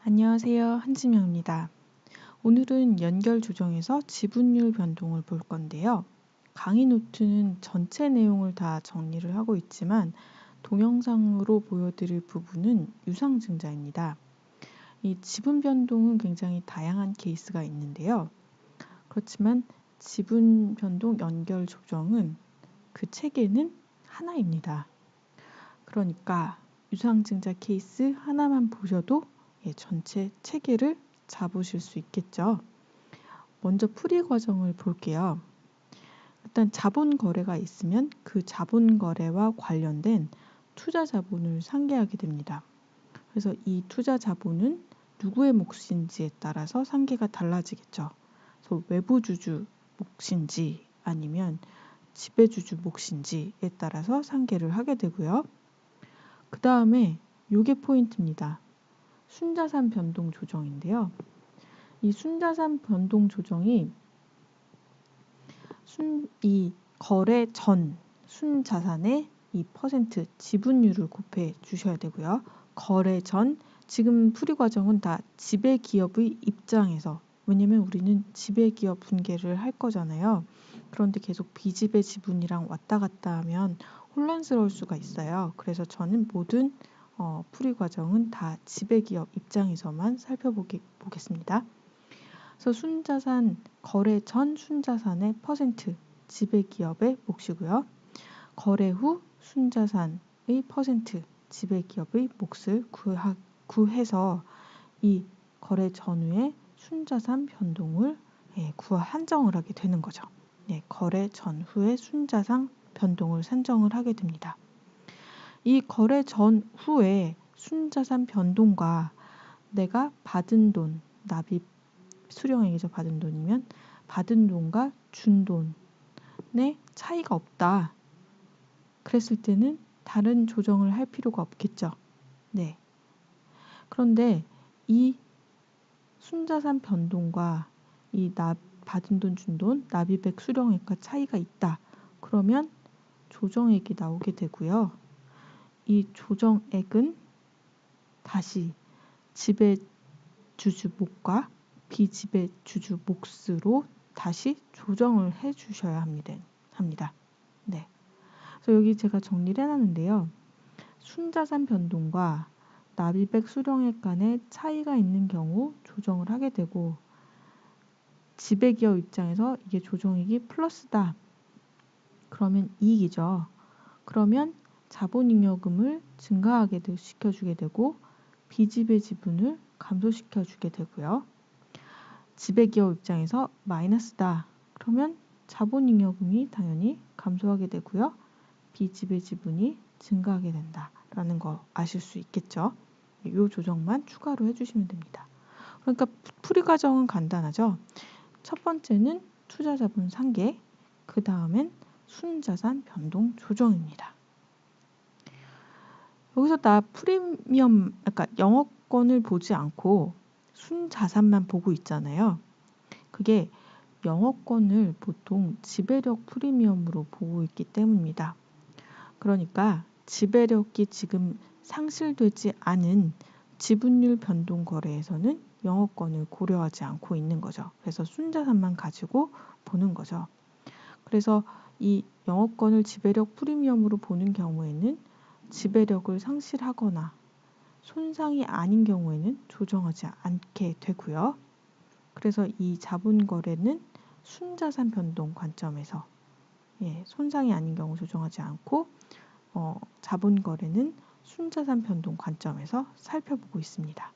안녕하세요. 한지명입니다. 오늘은 연결 조정에서 지분율 변동을 볼 건데요. 강의 노트는 전체 내용을 다 정리를 하고 있지만 동영상으로 보여드릴 부분은 유상증자입니다. 이 지분 변동은 굉장히 다양한 케이스가 있는데요. 그렇지만 지분 변동 연결 조정은 그 체계는 하나입니다. 그러니까 유상증자 케이스 하나만 보셔도 전체 체계를 잡으실 수 있겠죠. 먼저 풀이 과정을 볼게요. 일단 자본 거래가 있으면 그 자본 거래와 관련된 투자 자본을 상계하게 됩니다. 그래서 이 투자 자본은 누구의 몫인지에 따라서 상계가 달라지겠죠. 그래서 외부 주주 몫인지 아니면 지배주주 몫인지에 따라서 상계를 하게 되고요. 그 다음에 요게 포인트입니다. 순자산 변동 조정인데요. 이 순자산 변동 조정이 이 거래 전 순자산의 2% 지분율을 곱해 주셔야 되고요. 거래 전 지금 풀이 과정은 다 지배기업의 입장에서, 왜냐면 우리는 지배기업 분개를 할 거잖아요. 그런데 계속 비지배 지분이랑 왔다 갔다 하면 혼란스러울 수가 있어요. 그래서 저는 모든 풀이 과정은 다 지배기업 입장에서만 살펴보겠습니다. 그래서 순자산 거래 전 순자산의 퍼센트 지배기업의 몫이고요. 거래 후 순자산의 퍼센트 지배기업의 몫을 구해서 이 거래 전후의 순자산 변동을 한정을 하게 되는 거죠. 거래 전후의 순자산 변동을 산정을 하게 됩니다. 이 거래 전후의 순자산 변동과 내가 받은 돈, 납입 수령액이죠. 받은 돈이면 받은 돈과 준 돈의 차이가 없다. 그랬을 때는 다른 조정을 할 필요가 없겠죠. 네. 그런데 이 순자산 변동과 이 받은 돈, 준 돈, 납입액 수령액과 차이가 있다. 그러면 조정액이 나오게 되고요. 이 조정액은 다시 지배주주 몫과 비지배주주 몫으로 다시 조정을 해 주셔야 합니다. 네. 그래서 여기 제가 정리를 해놨는데요. 순자산 변동과 납입액 수령액 간의 차이가 있는 경우 조정을 하게 되고, 지배기업 입장에서 이게 조정액이 플러스다. 그러면 이익이죠. 그러면 자본잉여금을 증가하게 시켜주게 되고 비지배 지분을 감소시켜주게 되고요. 지배기업 입장에서 마이너스다. 그러면 자본잉여금이 당연히 감소하게 되고요. 비지배 지분이 증가하게 된다라는 거 아실 수 있겠죠. 이 조정만 추가로 해주시면 됩니다. 그러니까 풀이 과정은 간단하죠. 첫 번째는 투자자본 상계, 그 다음엔 순자산 변동 조정입니다. 여기서 나 프리미엄, 그러니까 영업권을 보지 않고 순자산만 보고 있잖아요. 그게 영업권을 보통 지배력 프리미엄으로 보고 있기 때문입니다. 그러니까 지배력이 지금 상실되지 않은 지분율 변동 거래에서는 영업권을 고려하지 않고 있는 거죠. 그래서 순자산만 가지고 보는 거죠. 그래서 이 영업권을 지배력 프리미엄으로 보는 경우에는 지배력을 상실하거나 손상이 아닌 경우에는 조정하지 않게 되고요. 그래서 이 자본 거래는 순자산 변동 관점에서 손상이 아닌 경우 조정하지 않고 자본 거래는 순자산 변동 관점에서 살펴보고 있습니다.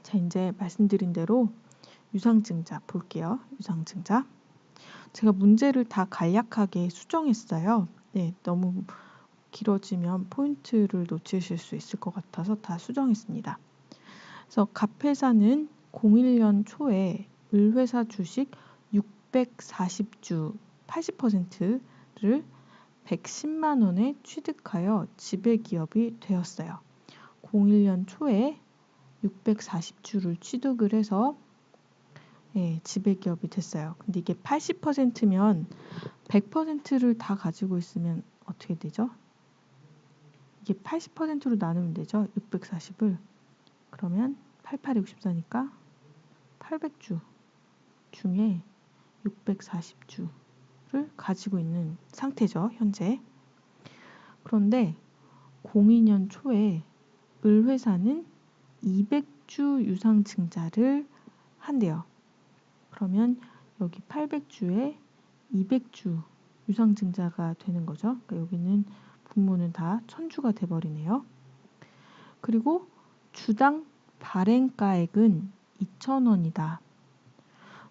자, 이제 말씀드린 대로 유상증자 볼게요. 유상증자. 제가 문제를 다 간략하게 수정했어요. 너무 길어지면 포인트를 놓치실 수 있을 것 같아서 다 수정했습니다. 그래서 갑회사는 01년 초에 을회사 주식 640주 80%를 110만 원에 취득하여 지배기업이 되었어요. 01년 초에 640주를 취득을 해서 지배기업이 됐어요. 근데 이게 80%면 100%를 다 가지고 있으면 어떻게 되죠? 이게 80%로 나누면 되죠. 640을. 그러면 88에 64니까 800주 중에 640주를 가지고 있는 상태죠, 현재. 그런데 02년 초에 을회사는 200주 유상 증자를 한대요. 그러면 여기 800주에 200주 유상 증자가 되는 거죠. 그러니까 여기는 분모는 다 1000주가 돼버리네요. 그리고 주당 발행가액은 2,000원이다.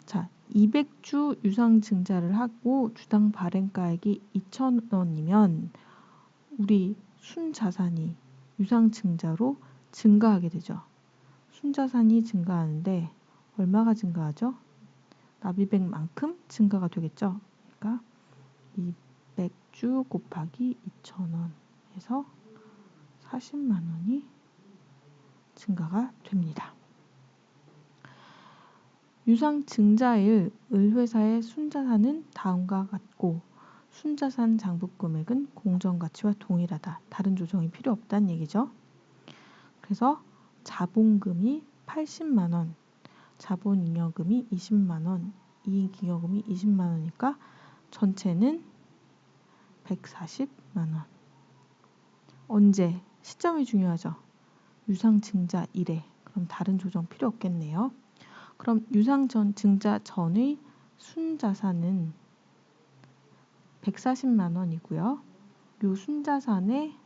자, 200주 유상 증자를 하고 주당 발행가액이 2,000원이면 우리 순자산이 유상 증자로 증가하게 되죠. 순자산이 증가하는데 얼마가 증가하죠? 납입액만큼 증가가 되겠죠. 그러니까 200주 곱하기 2,000원 해서 40만 원이 증가가 됩니다. 유상 증자일 을회사의 순자산은 다음과 같고 순자산 장부금액은 공정가치와 동일하다. 다른 조정이 필요 없다는 얘기죠. 그래서 자본금이 80만 원, 자본잉여금이 20만 원, 이익잉여금이 20만 원이니까 전체는 140만 원. 언제? 시점이 중요하죠. 유상 증자 일에. 그럼 다른 조정 필요 없겠네요. 그럼 유상 증자 전의 순자산은 140만 원이고요. 요 순자산에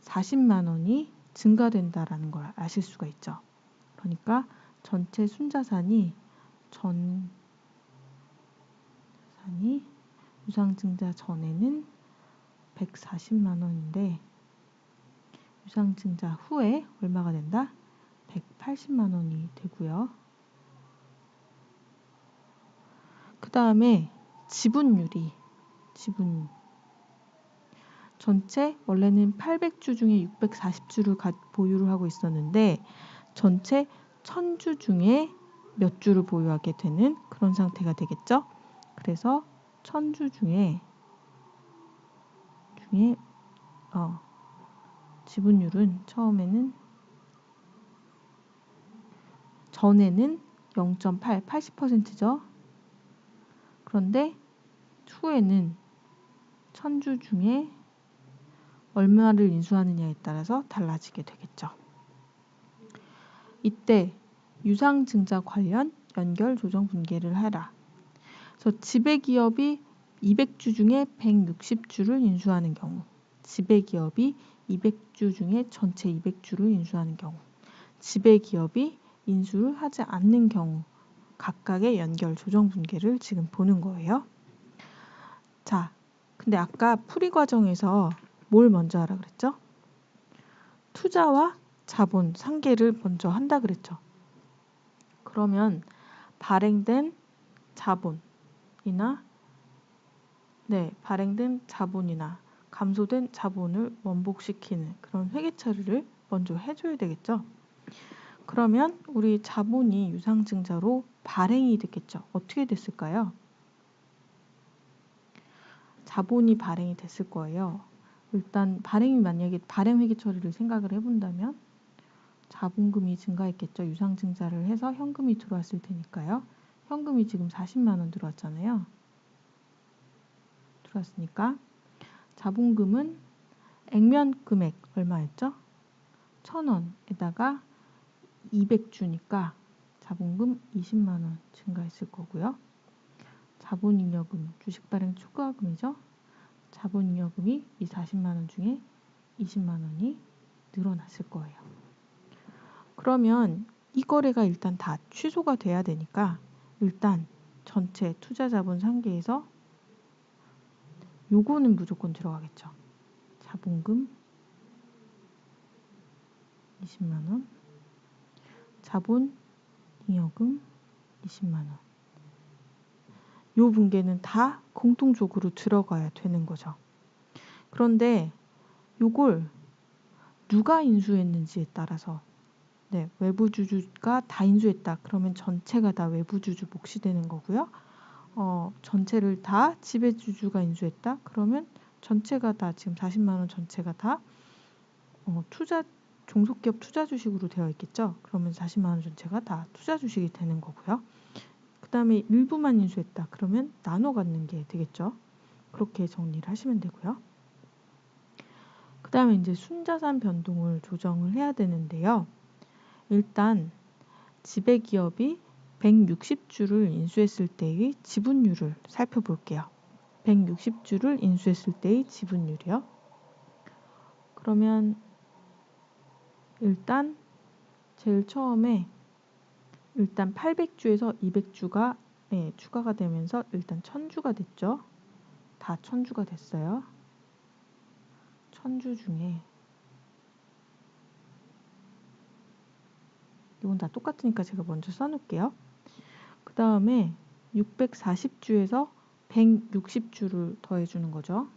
40만 원이 증가된다라는 걸 아실 수가 있죠. 그러니까 전체 순자산이 유상 증자 전에는 140만 원인데 유상 증자 후에 얼마가 된다? 180만 원이 되고요. 그 다음에 지분율이 전체 원래는 800주 중에 640주를 보유를 하고 있었는데 전체 1000주 중에 몇 주를 보유하게 되는 그런 상태가 되겠죠. 그래서 1000주 중에 지분율은 전에는 0.8, 80%죠. 그런데 후에는 1000주 중에 얼마를 인수하느냐에 따라서 달라지게 되겠죠. 이때 유상증자 관련 연결 조정 분계를 하라. 그래서 지배기업이 200주 중에 160주를 인수하는 경우, 지배기업이 200주 중에 전체 200주를 인수하는 경우, 지배기업이 인수를 하지 않는 경우 각각의 연결 조정 분계를 지금 보는 거예요. 자, 근데 아까 풀이 과정에서 뭘 먼저 하라 그랬죠? 투자와 자본 상계를 먼저 한다 그랬죠. 그러면 발행된 자본이나 감소된 자본을 원복시키는 그런 회계 처리를 먼저 해줘야 되겠죠. 그러면 우리 자본이 유상증자로 발행이 됐겠죠. 어떻게 됐을까요? 자본이 발행이 됐을 거예요. 일단 만약에 발행 회계 처리를 생각을 해본다면 자본금이 증가했겠죠. 유상증자를 해서 현금이 들어왔을 테니까요. 현금이 지금 40만 원 들어왔잖아요. 들어왔으니까 자본금은 액면 금액 얼마였죠? 1,000원에다가 200주니까 자본금 20만 원 증가했을 거고요. 자본잉여금, 주식발행 추가금이죠. 자본잉여금이 이 40만 원 중에 20만 원이 늘어났을 거예요. 그러면 이 거래가 일단 다 취소가 돼야 되니까 일단 전체 투자자본 상계에서 요거는 무조건 들어가겠죠. 자본금 20만 원, 자본잉여금 20만 원. 요 분계는 다 공통적으로 들어가야 되는 거죠. 그런데 요걸 누가 인수했는지에 따라서 외부주주가 다 인수했다. 그러면 전체가 다 외부주주 몫이 되는 거고요. 전체를 다 지배주주가 인수했다. 그러면 전체가 다 지금 40만 원 전체가 다 투자 종속기업 투자 주식으로 되어 있겠죠. 그러면 40만 원 전체가 다 투자 주식이 되는 거고요. 그 다음에 일부만 인수했다. 그러면 나눠 갖는 게 되겠죠. 그렇게 정리를 하시면 되고요. 그 다음에 이제 순자산 변동을 조정을 해야 되는데요. 일단 지배기업이 160주를 인수했을 때의 지분율을 살펴볼게요. 160주를 인수했을 때의 지분율이요. 그러면 일단 제일 처음에 일단 800주에서 200주가 추가가 되면서 일단 1000주가 됐죠. 다 1000주가 됐어요. 1000주 중에 이건 다 똑같으니까 제가 먼저 써놓을게요. 그 다음에 640주에서 160주를 더해주는 거죠.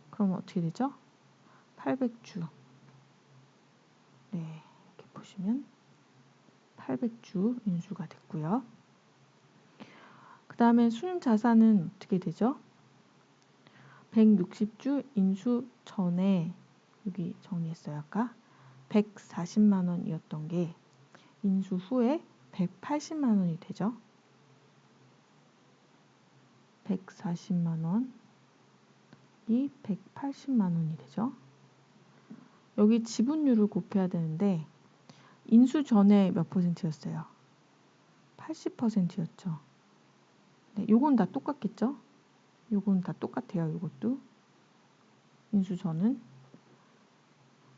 그럼 어떻게 되죠? 800주. 네, 이렇게 보시면 800주 인수가 됐고요. 그 다음에 순자산은 어떻게 되죠? 160주 인수 전에 여기 정리했어요. 아까 140만 원이었던 게 인수 후에 180만 원이 되죠. 140만 원이 180만 원이 되죠. 여기 지분율을 곱해야 되는데 인수 전에 몇 퍼센트였어요? 80%였죠. 네, 요건 다 똑같겠죠? 요건 다 똑같아요. 요것도 인수 전은.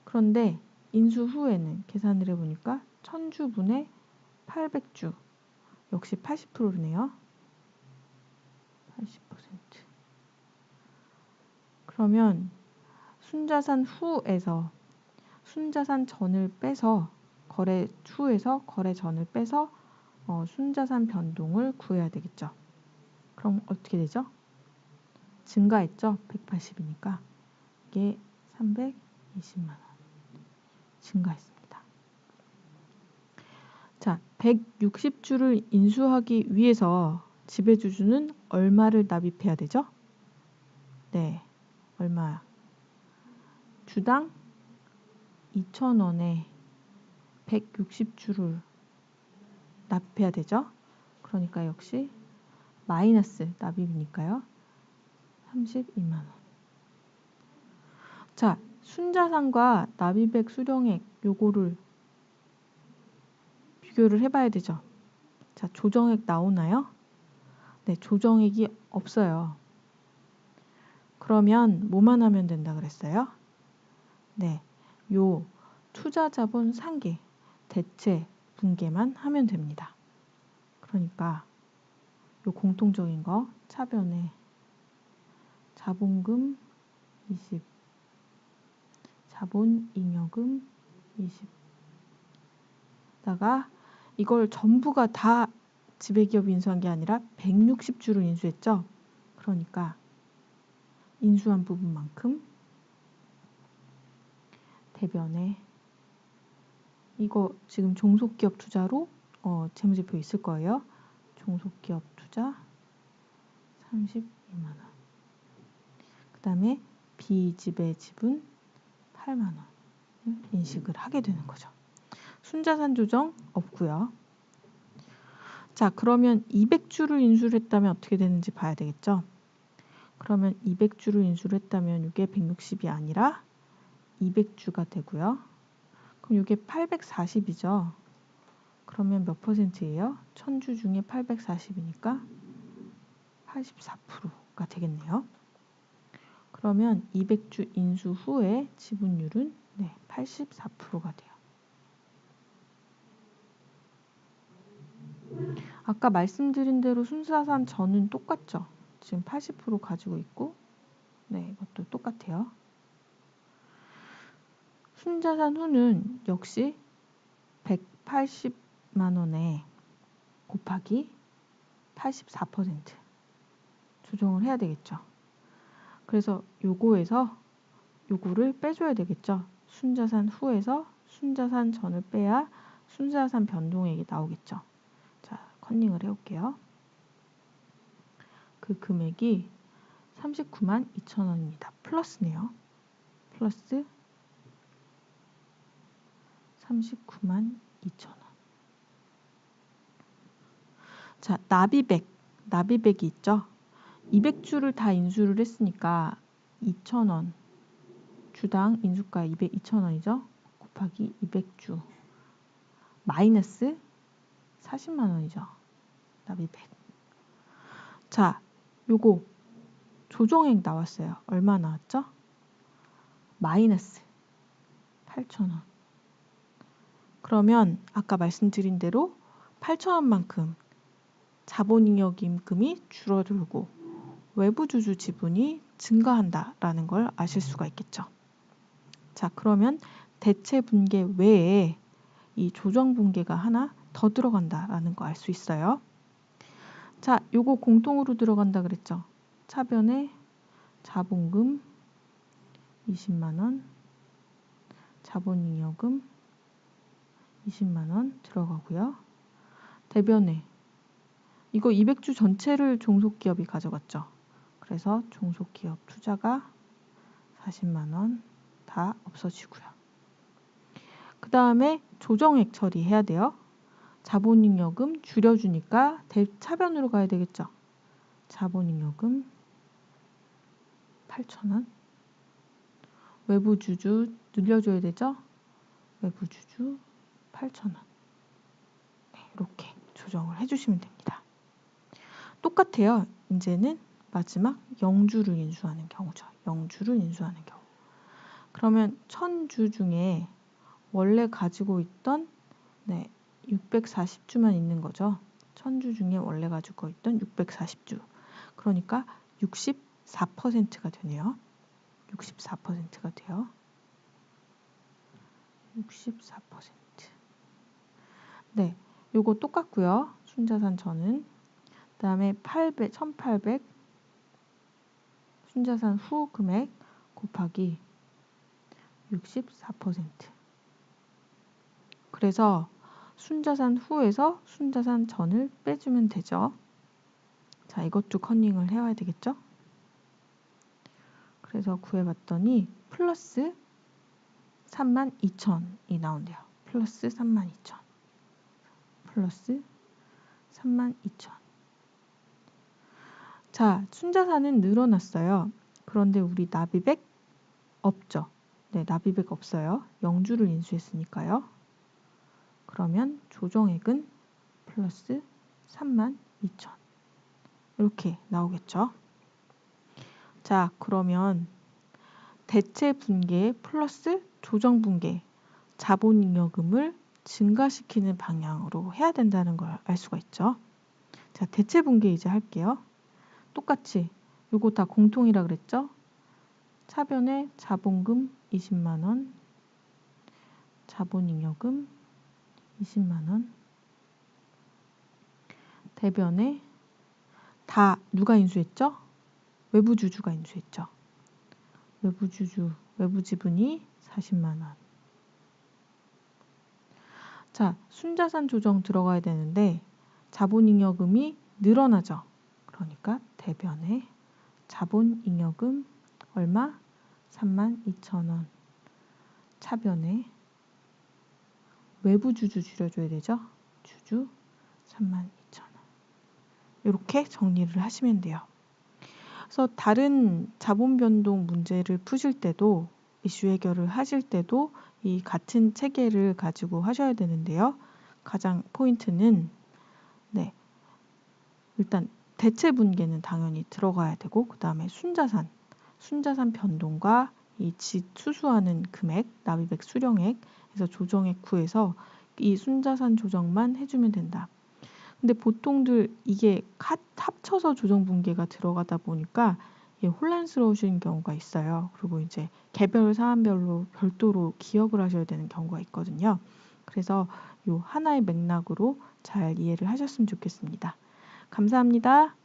그런데 인수 후에는 계산을 해보니까 1000주분의 800주 역시 80%네요. 80%. 그러면 순자산 후에서 순자산 전을 빼서 거래 후에서 거래 전을 빼서 순자산 변동을 구해야 되겠죠. 그럼 어떻게 되죠? 증가했죠. 180이니까 이게 320만 원 증가했습니다. 자, 160주를 인수하기 위해서 지배주주는 얼마를 납입해야 되죠? 네, 얼마야? 주당 2,000원에 160주를 납입해야 되죠? 그러니까 역시 마이너스 납입이니까요. 32만 원. 자, 순자산과 납입액 수령액 요거를 비교를 해봐야 되죠. 자, 조정액 나오나요? 네, 조정액이 없어요. 그러면 뭐만 하면 된다 그랬어요? 네, 요 투자자본 상계, 대체, 분계만 하면 됩니다. 그러니까 요 공통적인 거 차변에 자본금 20, 자본잉여금 20. 다가 이걸 전부가 다 지배기업이 인수한 게 아니라 160주를 인수했죠. 그러니까 인수한 부분만큼 대변에 이거 지금 종속기업 투자로 재무제표 있을 거예요. 종속기업 투자 32만 원. 그 다음에 비지배 지분 8만 원을 인식을 하게 되는 거죠. 순자산 조정 없고요. 자, 그러면 200주를 인수를 했다면 어떻게 되는지 봐야 되겠죠. 그러면 200주를 인수를 했다면 이게 160이 아니라 200주가 되고요. 그럼 이게 840이죠. 그러면 몇 퍼센트예요? 1000주 중에 840이니까 84%가 되겠네요. 그러면 200주 인수 후에 지분율은 84%가 돼요. 아까 말씀드린 대로 순자산 전은 똑같죠. 지금 80% 가지고 있고 이것도 똑같아요. 순자산 후는 역시 180만 원에 곱하기 84% 조정을 해야 되겠죠. 그래서 요거에서 요거를 빼줘야 되겠죠. 순자산 후에서 순자산 전을 빼야 순자산 변동액이 나오겠죠. 자, 컨닝을 해볼게요. 그 금액이 39만 2천 원입니다. 플러스네요. 플러스 39만 2천 원. 자, 나비백이 있죠? 200주를 다 인수를 했으니까 2천 원. 주당 인수가 2천 원이죠? 곱하기 200주. 마이너스 40만 원이죠. 나비백. 자, 요거 조정액 나왔어요. 얼마 나왔죠? 마이너스 8천 원. 그러면 아까 말씀드린 대로 8천 원만큼 자본잉여금이 줄어들고 외부주주 지분이 증가한다라는 걸 아실 수가 있겠죠. 자, 그러면 대체 분계 외에 이 조정 분계가 하나 더 들어간다라는 거 알 수 있어요. 자, 요거 공통으로 들어간다 그랬죠. 차변에 자본금 20만 원, 자본잉여금 20만 원 들어가고요. 대변에 이거 200주 전체를 종속기업이 가져갔죠. 그래서 종속기업 투자가 40만 원 다 없어지고요. 그 다음에 조정액 처리해야 돼요. 자본잉여금 줄여주니까 차변으로 가야 되겠죠. 자본잉여금 8,000원. 외부주주 늘려줘야 되죠. 외부주주 8,000원. 네, 이렇게 조정을 해주시면 됩니다. 똑같아요. 이제는 마지막 영주를 인수하는 경우죠. 영주를 인수하는 경우. 그러면 1000주 중에 원래 가지고 있던 640주만 있는 거죠. 1000주 중에 원래 가지고 있던 640주. 그러니까 64%가 되네요. 64%가 돼요. 64%. 네, 요거 똑같고요. 순자산 전은. 그 다음에 1800 순자산 후 금액 곱하기 64%. 그래서 순자산 후에서 순자산 전을 빼주면 되죠. 자, 이것도 커닝을 해야 되겠죠? 그래서 구해봤더니 플러스 32,000이 나온대요. 플러스 32,000. 플러스 32,000. 자, 순자산은 늘어났어요. 그런데 우리 나비백 없죠. 네, 나비백 없어요. 영주를 인수했으니까요. 그러면 조정액은 플러스 32,000. 이렇게 나오겠죠. 자, 그러면 대체 분계 플러스 조정 분계 자본잉여금을 증가시키는 방향으로 해야 된다는 걸 알 수가 있죠. 자, 대체 분계 이제 할게요. 똑같이 요거 다 공통이라 그랬죠. 차변에 자본금 20만 원, 자본잉여금 20만 원, 대변에 다 누가 인수했죠? 외부주주가 인수했죠. 외부지분이 40만 원. 자, 순자산 조정 들어가야 되는데 자본잉여금이 늘어나죠. 그러니까 대변에 자본잉여금 얼마? 32,000원. 차변에 외부주주 줄여줘야 되죠. 주주 32,000원. 이렇게 정리를 하시면 돼요. 그래서 다른 자본 변동 문제를 푸실 때도 이슈 해결을 하실 때도 이 같은 체계를 가지고 하셔야 되는데요. 가장 포인트는 일단 대체 분계는 당연히 들어가야 되고 그 다음에 순자산 변동과 이 수수하는 금액, 나비백 수령액에서 조정액 구해서 이 순자산 조정만 해주면 된다. 근데 보통들 이게 합쳐서 조정 분계가 들어가다 보니까 혼란스러우신 경우가 있어요. 그리고 이제 개별 사안별로 별도로 기억을 하셔야 되는 경우가 있거든요. 그래서 요 하나의 맥락으로 잘 이해를 하셨으면 좋겠습니다. 감사합니다.